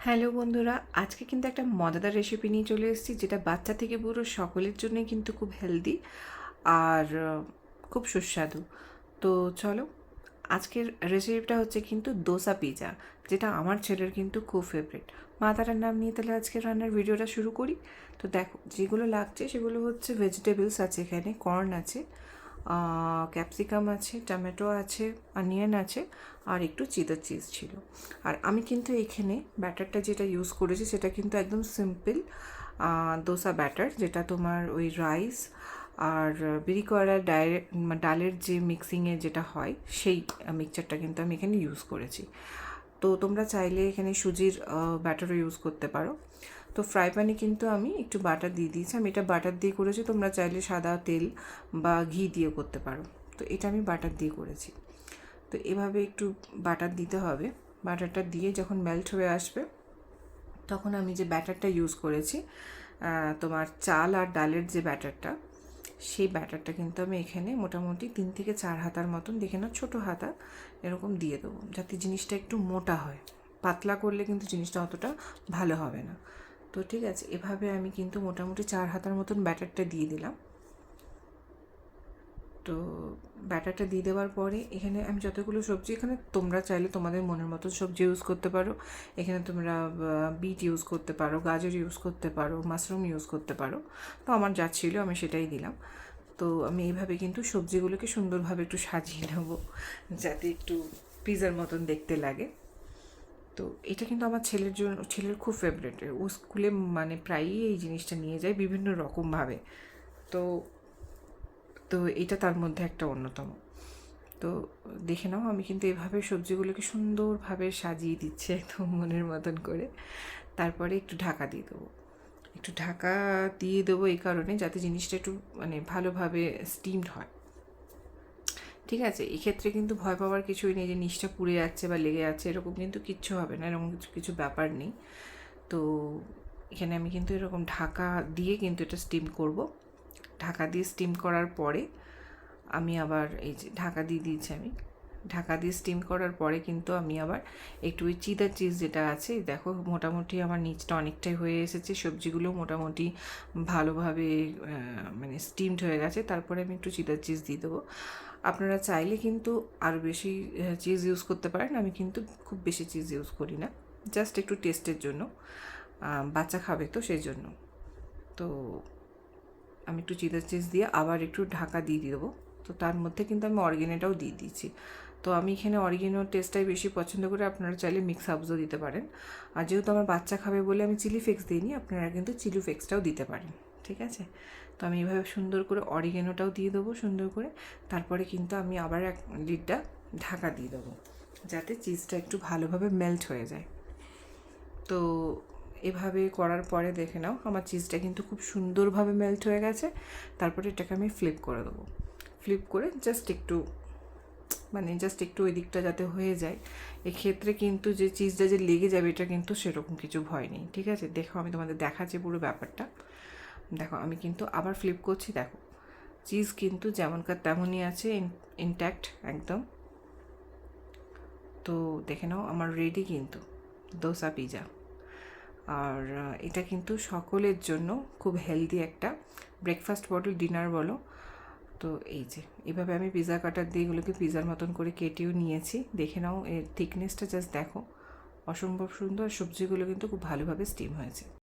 Hello বন্ধুরা, আজকে কিন্তু একটা মজাদার রেসিপি নিয়ে চলে এসেছি, যেটা বাচ্চা থেকে বুড়ো সকলের জন্যই কিন্তু খুব হেলদি আর খুব সুস্বাদু। তো চলো, আজকের রেসিপিটা হচ্ছে কিন্তু দোসা পিৎজা, যেটা আমার ছেলের কিন্তু খুব ফেভারিট। মা তারার নাম নিয়ে তাহলে আজকে রান্নার ভিডিওটা শুরু করি। তো দেখো, যেগুলো লাগছে সেগুলো হচ্ছে ভেজিটেবলস আছে, এখানে কর্ন আছে, ক্যাপসিকাম আছে, টমেটো আছে, অনিয়ন আছে, আর একটু চিদার চিজ ছিল। আর আমি কিন্তু এখানে ব্যাটারটা যেটা ইউজ করেছি সেটা কিন্তু একদম সিম্পল দোসা ব্যাটার, যেটা তোমার ওই রাইস আর বিরি করা ডালের যে মিক্সিংয়ে যেটা হয় সেই মিক্সচারটা কিন্তু আমি এখানে ইউজ করেছি। তো তোমরা চাইলে এখানে সুজির ব্যাটারও ইউজ করতে পারো। তো ফ্রাই প্যানে কিন্তু আমি একটু বাটার দিয়ে দিয়েছি, আমি এটা বাটার দিয়ে করেছি, তোমরা চাইলে সাদা তেল বা ঘি দিয়েও করতে পারো। তো এটা আমি বাটার দিয়ে করেছি। তো এভাবে একটু বাটার দিতে হবে। বাটারটা দিয়ে যখন মেল্ট হয়ে আসবে, তখন আমি যে ব্যাটারটা ইউজ করেছি, তোমার চাল আর ডালের যে ব্যাটারটা, সেই ব্যাটারটা কিন্তু আমি এখানে মোটামুটি 3 থেকে 4 হাতার মতন, দেখে নাও ছোটো হাতা এরকম দিয়ে দেবো, যাতে জিনিসটা একটু মোটা হয়। পাতলা করলে কিন্তু জিনিসটা অতটা ভালো হবে না। তো ঠিক আছে, এভাবে আমি কিন্তু মোটামুটি 4 হাতার মতন ব্যাটারটা দিয়ে দিলাম। তো ব্যাটারটা দিয়ে দেওয়ার পরে এখানে আমি যতগুলো সবজি, এখানে তোমরা চাইলে তোমাদের মনের মতো সবজি ইউজ করতে পারো। এখানে তোমরা বিট ইউজ করতে পারো, গাজর ইউজ করতে পারো, মাশরুম ইউজ করতে পারো। তো আমার যা ছিল আমি সেটাই দিলাম। তো আমি এইভাবে কিন্তু সবজিগুলোকে সুন্দরভাবে একটু সাজিয়ে নেবো, যাতে একটু পিৎজার মতন দেখতে লাগে। তো এটা কিন্তু আমার ছেলের খুব ফেভারিট। ও স্কুলে মানে প্রায়ই এই জিনিসটা নিয়ে যায় বিভিন্ন রকমভাবে। তো তো এটা তার মধ্যে একটা অন্যতম। তো দেখে নাও, আমি কিন্তু এভাবে সবজিগুলোকে সুন্দরভাবে সাজিয়ে দিচ্ছি একদম মনের মতন করে। তারপরে একটু ঢাকা দিয়ে দেবো। একটু ঢাকা দিয়ে দেবো এই কারণে, যাতে জিনিসটা একটু মানে ভালোভাবে স্টিমড হয়। ঠিক আছে, এক্ষেত্রে কিন্তু ভয় পাওয়ার কিছুই নেই যে নিচটা পুড়ে যাচ্ছে বা লেগে যাচ্ছে, এরকম কিন্তু কিচ্ছু হবে না, এরকম কিছু কিছু ব্যাপার নেই। তো এখানে আমি কিন্তু এরকম ঢাকা দিয়ে কিন্তু এটা স্টিম করব। ঢাকা দিয়ে স্টিম করার পরে আমি আবার এই যে ঢাকা দিয়ে দিয়েছি, আমি ঢাকা দিয়ে স্টিম করার পরে কিন্তু আমি আবার একটু ওই চিদার চিজ যেটা আছে, দেখো মোটামুটি আমার নিচটা অনেকটাই হয়ে এসেছে, সবজিগুলো মোটামুটি ভালোভাবে মানে স্টিমড হয়ে গেছে। তারপরে আমি একটু চিদার চিজ দিয়ে দেবো। আপনারা চাইলে কিন্তু আরও বেশি চিজ ইউজ করতে পারেন, আমি কিন্তু খুব বেশি চিজ ইউজ করি না, জাস্ট একটু টেস্টের জন্য, বাচ্চা খাবে তো সেই জন্য। তো আমি একটু চিদার চিজ দিয়ে আবার একটু ঢাকা দিয়ে দেবো। তো তার মধ্যে কিন্তু আমি অরিগেনোটাও দিয়ে দিচ্ছি। তো আমি এখানে অরিগেনোর টেস্টটাই বেশি পছন্দ করি, আপনারা চাইলে মিক্স হার্বসও দিতে পারেন। আর যেহেতু আমার বাচ্চা খাবে বলে আমি চিলি ফ্লেক্স দিইনি, আপনারা কিন্তু চিলি ফ্লেক্সটাও দিতে পারেন। ঠিক আছে, তো আমি এভাবে সুন্দর করে অরিগেনোটাও দিয়ে দেবো সুন্দর করে। তারপরে কিন্তু আমি আবার এক লিডটা ঢাকা দিয়ে দেবো, যাতে চিজটা একটু ভালোভাবে মেল্ট হয়ে যায়। তো এভাবে করার পরে দেখে নাও, আমার চিজটা কিন্তু খুব সুন্দরভাবে মেল্ট হয়ে গেছে। তারপরে এটাকে আমি ফ্লিপ করে দেবো। ফ্লিপ করে জাস্ট একটু ওই দিকটা যাতে হয়ে যায়। এক্ষেত্রে কিন্তু যে চিজটা যে লেগে যাবে, এটা কিন্তু সেরকম কিছু ভয় নেই। ঠিক আছে, দেখো আমি তোমাদের দেখাচ্ছি পুরো ব্যাপারটা। দেখো আমি কিন্তু আবার ফ্লিপ করছি, দেখো চিজ কিন্তু যেমনকার তেমনই আছে, ইনট্যাক্ট একদম। তো দেখে নাও, আমার রেডি কিন্তু দোসা পিৎজা। আর এটা কিন্তু সকলের জন্য খুব হেলদি একটা ব্রেকফাস্ট বলো, ডিনার বলো। তো এই যে এভাবে আমি পিৎজা কাটার দিয়ে এগুলোকে পিৎজার মতন করে কেটেও নিয়েছি। দেখে নাও এর থিকনেসটা, জাস্ট দেখো, অসম্ভব সুন্দর। সবজিগুলো কিন্তু খুব ভালোভাবে স্টিম হয়েছে।